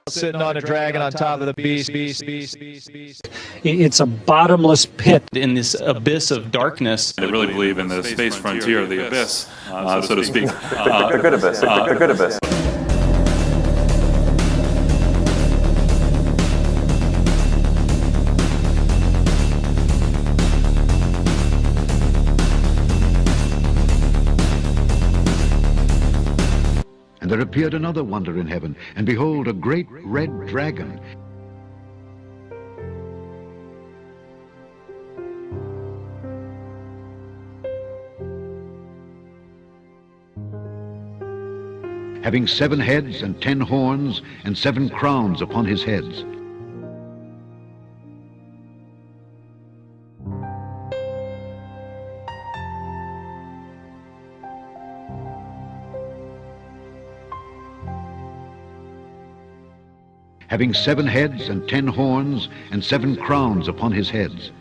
sitting on a dragon on top of the beast. It's a bottomless pit. In this abyss of darkness. I really believe in the space frontier, the abyss, so to speak. The good abyss. The good abyss. And there appeared another wonder in heaven, and behold, a great red dragon. Having 7 heads and 10 horns and 7 crowns upon his heads. Having 7 heads and 10 horns and 7 crowns upon his heads.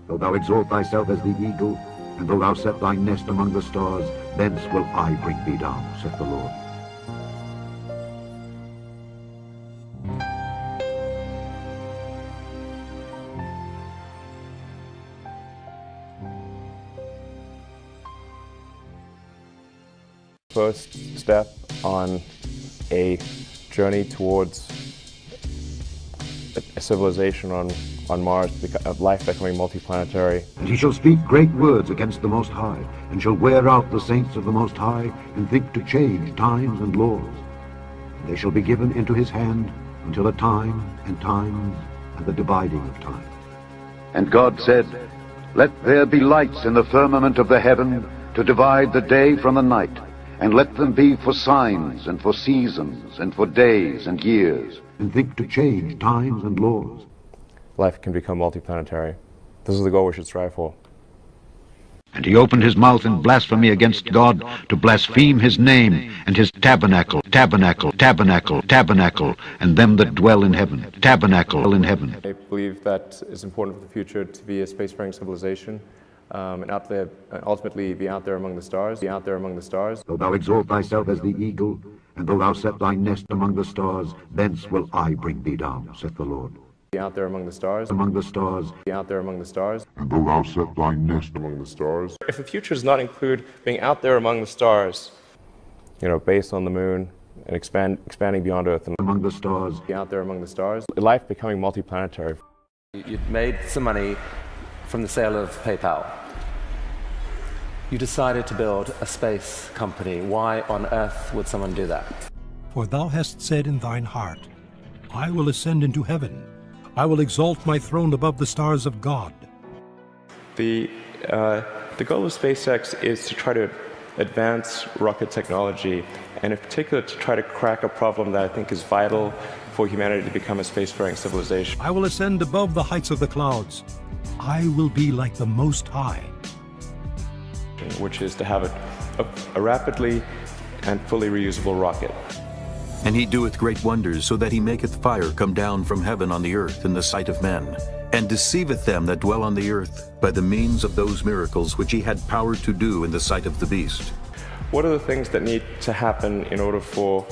Though thou exalt thyself as the eagle, and though thou set thy nest among the stars, thence will I bring thee down, saith the Lord. First step on a journey towards a civilization on Mars, life becoming multiplanetary. And he shall speak great words against the Most High, and shall wear out the saints of the Most High, and think to change times and laws. And they shall be given into his hand until a time and times and the dividing of time. And God said, Let there be lights in the firmament of the heaven to divide the day from the night, and let them be for signs and for seasons and for days and years, and think to change times and laws. Life can become multiplanetary. This is the goal we should strive for. And he opened his mouth in blasphemy against God, to blaspheme his name, and his tabernacle, and them that dwell in heaven, tabernacle in heaven. I believe that it's important for the future to be a spacefaring civilization, and ultimately be out there among the stars, Though thou exalt thyself as the eagle, and though thou set thy nest among the stars, thence will I bring thee down, saith the Lord. Be out there among the stars, be out there among the stars, and though thou set thy nest among the stars. If the future does not include being out there among the stars, based on the moon and expanding beyond Earth, and among the stars, be out there among the stars, life becoming multiplanetary. You'd made some money from the sale of PayPal. You decided to build a space company. Why on earth would someone do that? For thou hast said in thine heart, I will ascend into heaven. I will exalt my throne above the stars of God. The goal of SpaceX is to try to advance rocket technology, and in particular to try to crack a problem that I think is vital for humanity to become a spacefaring civilization. I will ascend above the heights of the clouds. I will be like the Most High. Which is to have a rapidly and fully reusable rocket. And he doeth great wonders, so that he maketh fire come down from heaven on the earth in the sight of men, and deceiveth them that dwell on the earth by the means of those miracles which he had power to do in the sight of the beast. What are the things that need to happen in order for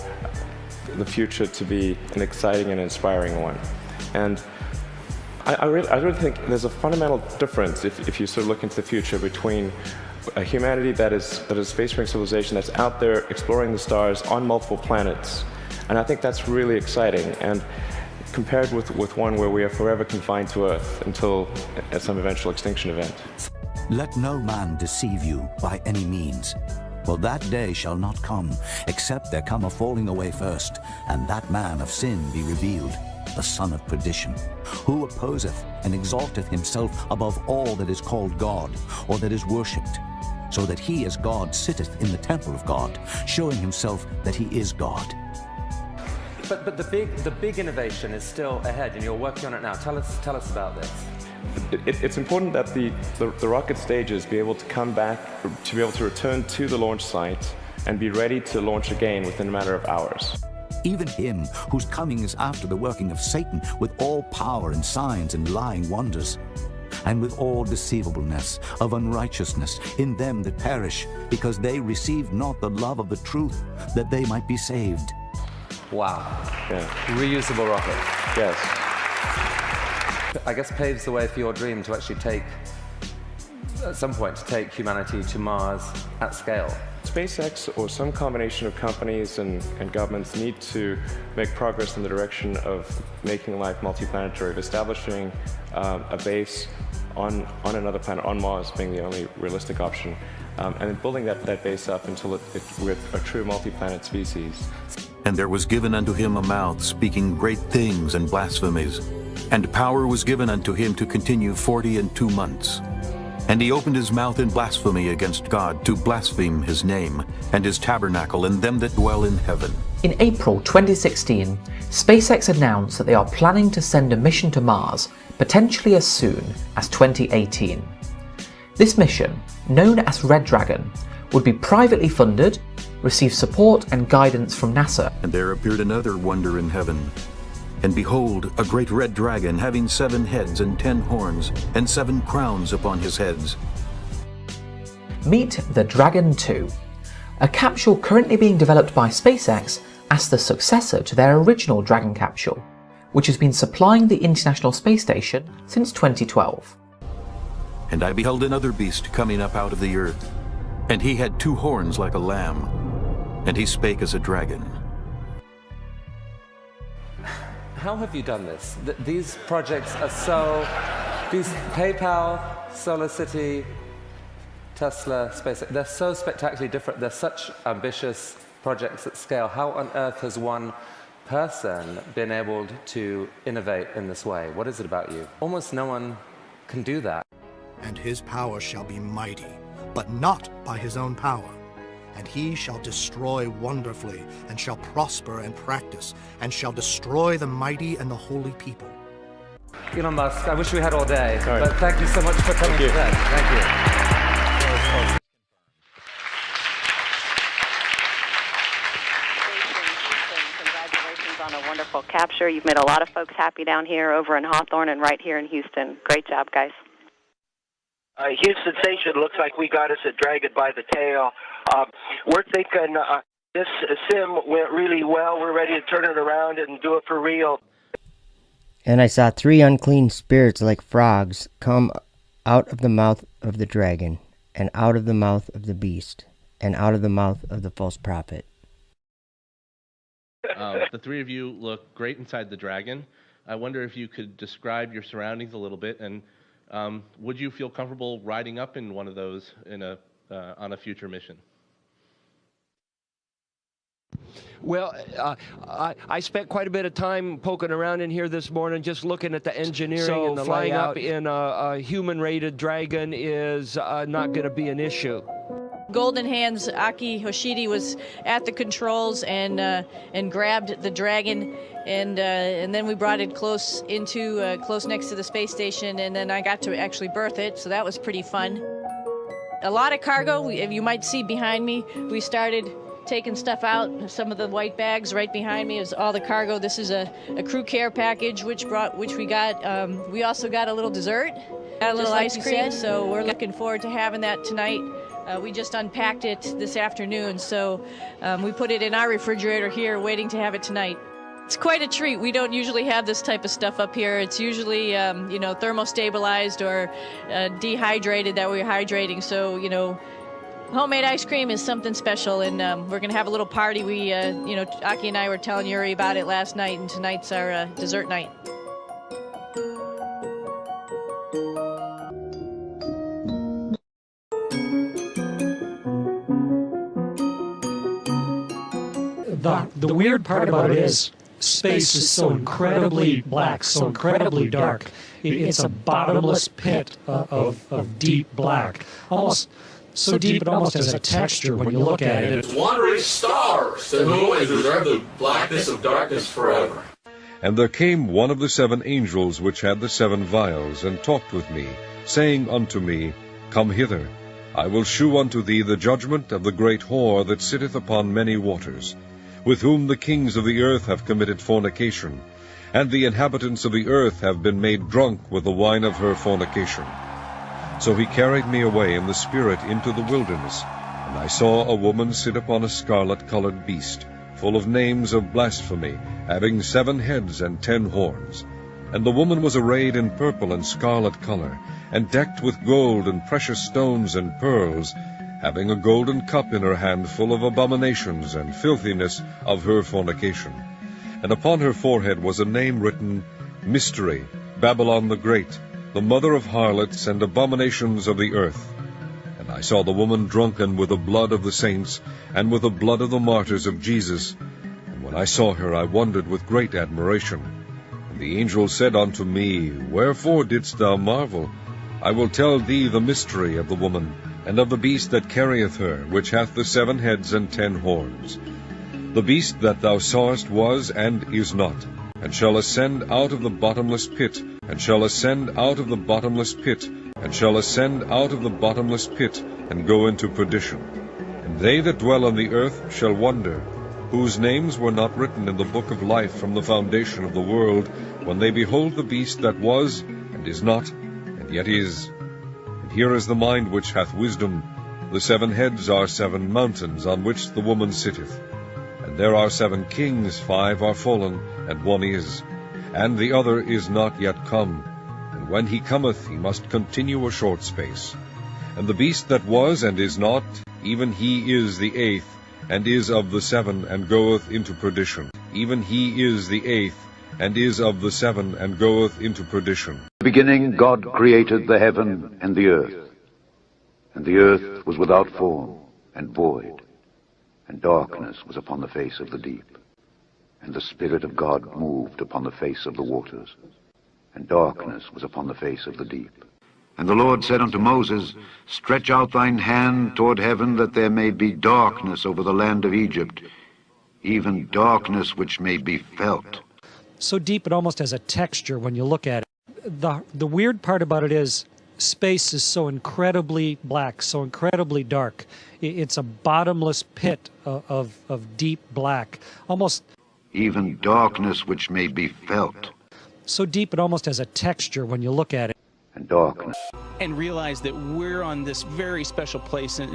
the future to be an exciting and inspiring one? And I really think there's a fundamental difference if you sort of look into the future between a humanity that is a spacefaring civilization that's out there exploring the stars on multiple planets. And I think that's really exciting, and compared with one where we are forever confined to Earth until at some eventual extinction event. Let no man deceive you by any means, for that day shall not come, except there come a falling away first, and that man of sin be revealed, the son of perdition, who opposeth and exalteth himself above all that is called God, or that is worshipped, so that he as God sitteth in the temple of God, showing himself that he is God. But the big innovation is still ahead, and you're working on it now. Tell us about this. It's important that the rocket stages be able to come back, to be able to return to the launch site and be ready to launch again within a matter of hours. Even him whose coming is after the working of Satan, with all power and signs and lying wonders, and with all deceivableness of unrighteousness in them that perish, because they received not the love of the truth, that they might be saved. Wow. Yeah. Reusable rocket. Yes. I guess paves the way for your dream to actually take, at some point, to take humanity to Mars at scale. SpaceX or some combination of companies and governments need to make progress in the direction of making life multiplanetary, of establishing a base on another planet, on Mars being the only realistic option, and then building that base up until we're a true multi-planet species. And there was given unto him a mouth speaking great things and blasphemies, and power was given unto him to continue 42 months. And he opened his mouth in blasphemy against God, to blaspheme his name, and his tabernacle, and them that dwell in heaven. In April 2016, SpaceX announced that they are planning to send a mission to Mars, potentially as soon as 2018. This mission, known as Red Dragon, would be privately funded, receive support and guidance from NASA. And there appeared another wonder in heaven. And behold, a great red dragon, having 7 heads and 10 horns, and 7 crowns upon his heads. Meet the Dragon 2, a capsule currently being developed by SpaceX as the successor to their original Dragon capsule, which has been supplying the International Space Station since 2012. And I beheld another beast coming up out of the earth, and he had 2 horns like a lamb, and he spake as a dragon. How have you done this? These projects are so... These PayPal, SolarCity, Tesla, SpaceX, they're so spectacularly different. They're such ambitious projects at scale. How on earth has one person been able to innovate in this way? What is it about you? Almost no one can do that. And his power shall be mighty, but not by his own power. And he shall destroy wonderfully, and shall prosper and practice, and shall destroy the mighty and the holy people. Elon Musk, I wish we had all day, Sorry. but thank you so much for coming today. Thank you. Congratulations on a wonderful capture. You've made a lot of folks happy down here over in Hawthorne and right here in Houston. Great job, guys. Houston Station, looks like we got us a dragon by the tail. We're thinking this sim went really well. We're ready to turn it around and do it for real. And I saw 3 unclean spirits like frogs come out of the mouth of the dragon, and out of the mouth of the beast, and out of the mouth of the false prophet. The 3 of you look great inside the dragon. I wonder if you could describe your surroundings a little bit, and would you feel comfortable riding up in one of those in on a future mission? Well, I spent quite a bit of time poking around in here this morning, just looking at the engineering and the flying layout. Up in a human-rated dragon is not going to be an issue. Golden Hands Aki Hoshidi was at the controls and grabbed the dragon, and then we brought it close next to the space station, and then I got to actually birth it, so that was pretty fun. A lot of cargo. You might see behind me, we started taking stuff out. Some of the white bags right behind me is all the cargo. This is a crew care package which we got. We also got a little dessert, got a little ice cream, so we're looking forward to having that tonight. We just unpacked it this afternoon, so we put it in our refrigerator here, waiting to have it tonight. It's quite a treat. We don't usually have this type of stuff up here. It's usually, thermostabilized or dehydrated that we're hydrating. So, homemade ice cream is something special, and we're going to have a little party. Aki and I were telling Yuri about it last night, and tonight's our dessert night. The weird part about it is space is so incredibly black, so incredibly dark. It's a bottomless pit of deep black. Almost so deep it almost has a texture when you look at it. Wandering stars, to whom is reserved the blackness of darkness forever. And there came one of the 7 angels which had the 7 vials, and talked with me, saying unto me, Come hither, I will shew unto thee the judgment of the great whore that sitteth upon many waters, with whom the kings of the earth have committed fornication, and the inhabitants of the earth have been made drunk with the wine of her fornication. So he carried me away in the spirit into the wilderness, and I saw a woman sit upon a scarlet-colored beast, full of names of blasphemy, having 7 heads and 10 horns. And the woman was arrayed in purple and scarlet color, and decked with gold and precious stones and pearls, having a golden cup in her hand full of abominations and filthiness of her fornication. And upon her forehead was a name written, Mystery, Babylon the Great, the mother of harlots and abominations of the earth. And I saw the woman drunken with the blood of the saints, and with the blood of the martyrs of Jesus. And when I saw her, I wondered with great admiration. And the angel said unto me, Wherefore didst thou marvel? I will tell thee the mystery of the woman, and of the beast that carrieth her, which hath the 7 heads and 10 horns. The beast that thou sawest was, and is not, and shall ascend out of the bottomless pit, and shall ascend out of the bottomless pit, and shall ascend out of the bottomless pit, and go into perdition. And they that dwell on the earth shall wonder, whose names were not written in the book of life from the foundation of the world, when they behold the beast that was, and is not, and yet is. And here is the mind which hath wisdom. The 7 heads are 7 mountains, on which the woman sitteth. And there are 7 kings, 5 are fallen, and 1 is, and the other is not yet come. And when he cometh, he must continue a short space. And the beast that was and is not, even he is the 8th, and is of the 7, and goeth into perdition. Even he is the 8th, and is of the 7, and goeth into perdition. In the beginning God created the heaven and the earth. And the earth was without form and void, and darkness was upon the face of the deep. And the Spirit of God moved upon the face of the waters, and darkness was upon the face of the deep. And the Lord said unto Moses, Stretch out thine hand toward heaven, that there may be darkness over the land of Egypt, even darkness which may be felt. So deep it almost has a texture when you look at it. The weird part about it is space is so incredibly black, so incredibly dark. It's a bottomless pit of deep black, almost... Even darkness which may be felt. So deep it almost has a texture when you look at it. And darkness. And realize that we're on this very special place, and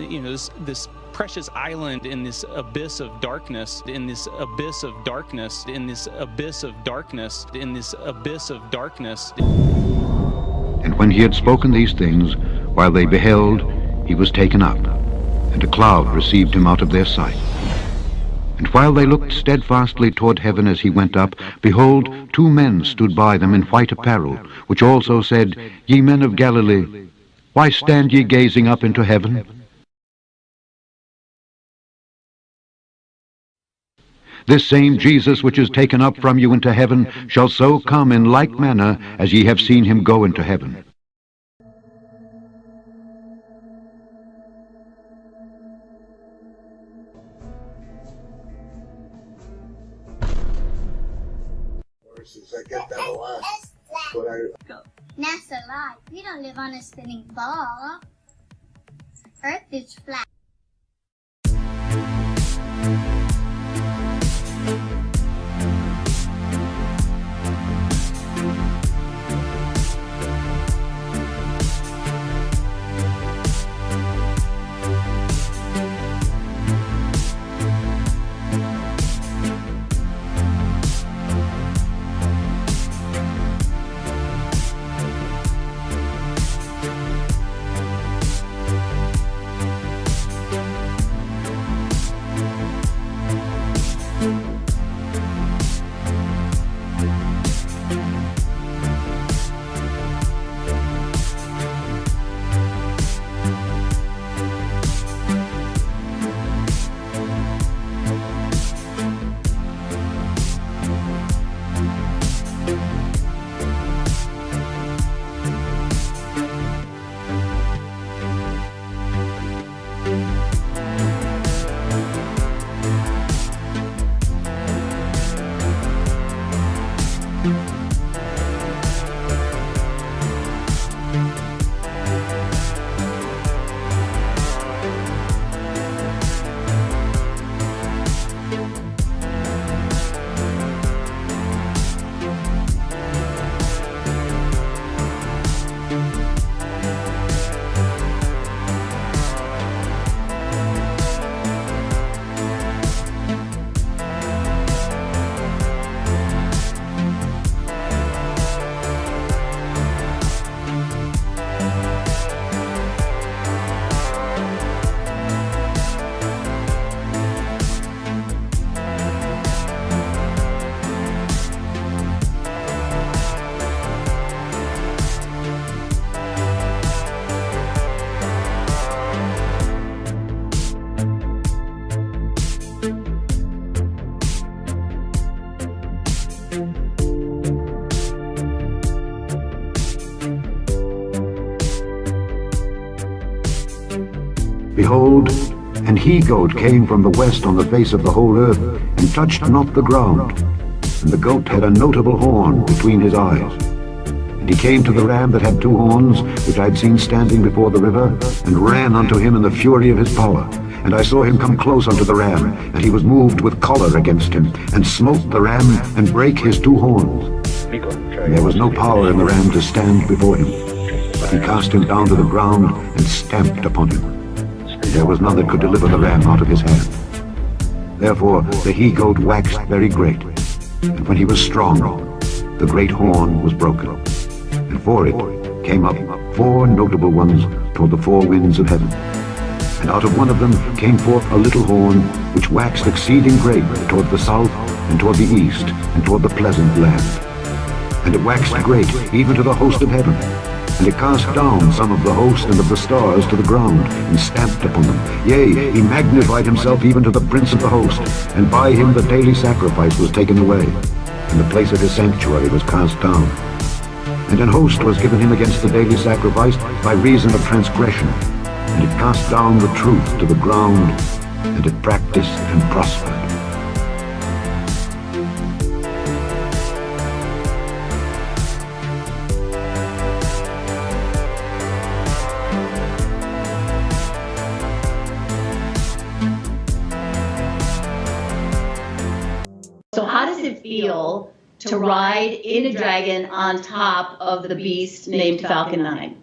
this precious island in this abyss of darkness, in this abyss of darkness, in this abyss of darkness, in this abyss of darkness. And when he had spoken these things, while they beheld, he was taken up, and a cloud received him out of their sight. And while they looked steadfastly toward heaven as he went up, behold, 2 men stood by them in white apparel, which also said, Ye men of Galilee, why stand ye gazing up into heaven? This same Jesus which is taken up from you into heaven shall so come in like manner as ye have seen him go into heaven. I get that a lot. But NASA lied. We don't live on a spinning ball. Earth is flat. Behold, an he-goat came from the west on the face of the whole earth, and touched not the ground. And the goat had a notable horn between his eyes. And he came to the ram that had two horns, which I had seen standing before the river, and ran unto him in the fury of his power. And I saw him come close unto the ram, and he was moved with choler against him, and smote the ram, and brake his two horns. And there was no power in the ram to stand before him. But he cast him down to the ground, and stamped upon him. And there was none that could deliver the ram out of his hand. Therefore the he-goat waxed very great. And when he was strong, the great horn was broken. And for it came up four notable ones toward the four winds of heaven. And out of one of them came forth a little horn, which waxed exceeding great toward the south, and toward the east, and toward the pleasant land. And it waxed great even to the host of heaven. And it cast down some of the host and of the stars to the ground, and stamped upon them. Yea, he magnified himself even to the prince of the host, and by him the daily sacrifice was taken away, and the place of his sanctuary was cast down. And an host was given him against the daily sacrifice by reason of transgression. And it cast down the truth to the ground, and it practiced and prospered. So how does it feel to ride in a dragon on top of the beast named Falcon 9?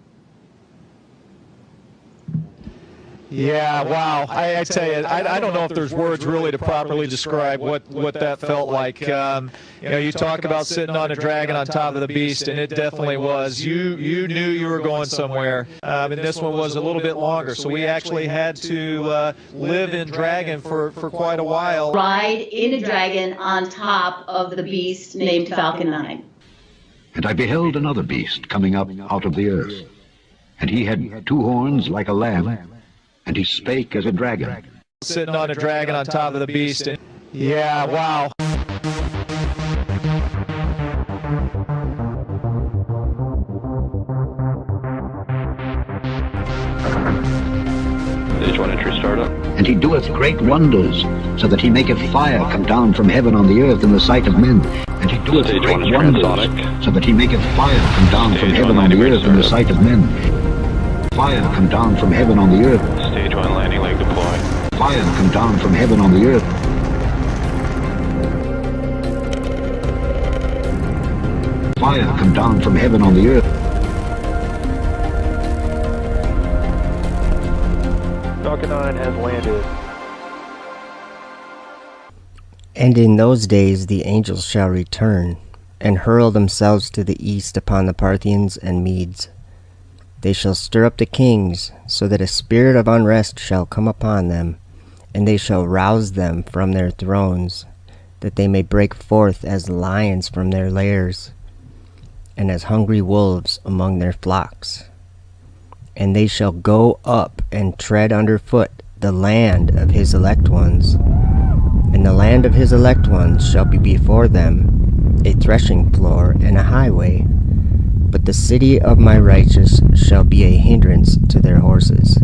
Yeah, wow. I tell you, I don't know if there's words really to properly describe what that felt like. You talk about sitting on a dragon on top of the beast, and it definitely was. You knew you were going somewhere. And this one was a little bit longer, so we actually had to live in dragon for quite a while. Ride in a dragon on top of the beast named Falcon 9. And I beheld another beast coming up out of the earth. And he had two horns like a lamb, and he spake as a dragon. Sitting on a dragon on top of the beast. Yeah, wow. Stage 1 entry startup. And he doeth great wonders, so that he maketh fire come down from heaven on the earth in the sight of men. And he doeth Stage great 1 is wonders, transonic. so that he maketh fire come down from heaven on the earth in the sight of men. Fire come down from heaven on the earth. Stage 1 landing leg deploy. Fire come down from heaven on the earth. Fire come down from heaven on the earth. Falcon 9 has landed. And in those days the angels shall return, and hurl themselves to the east upon the Parthians and Medes. They shall stir up the kings, so that a spirit of unrest shall come upon them, and they shall rouse them from their thrones, that they may break forth as lions from their lairs, and as hungry wolves among their flocks. And they shall go up and tread under foot the land of his elect ones, and the land of his elect ones shall be before them a threshing floor and a highway. But the city of my righteous shall be a hindrance to their horses.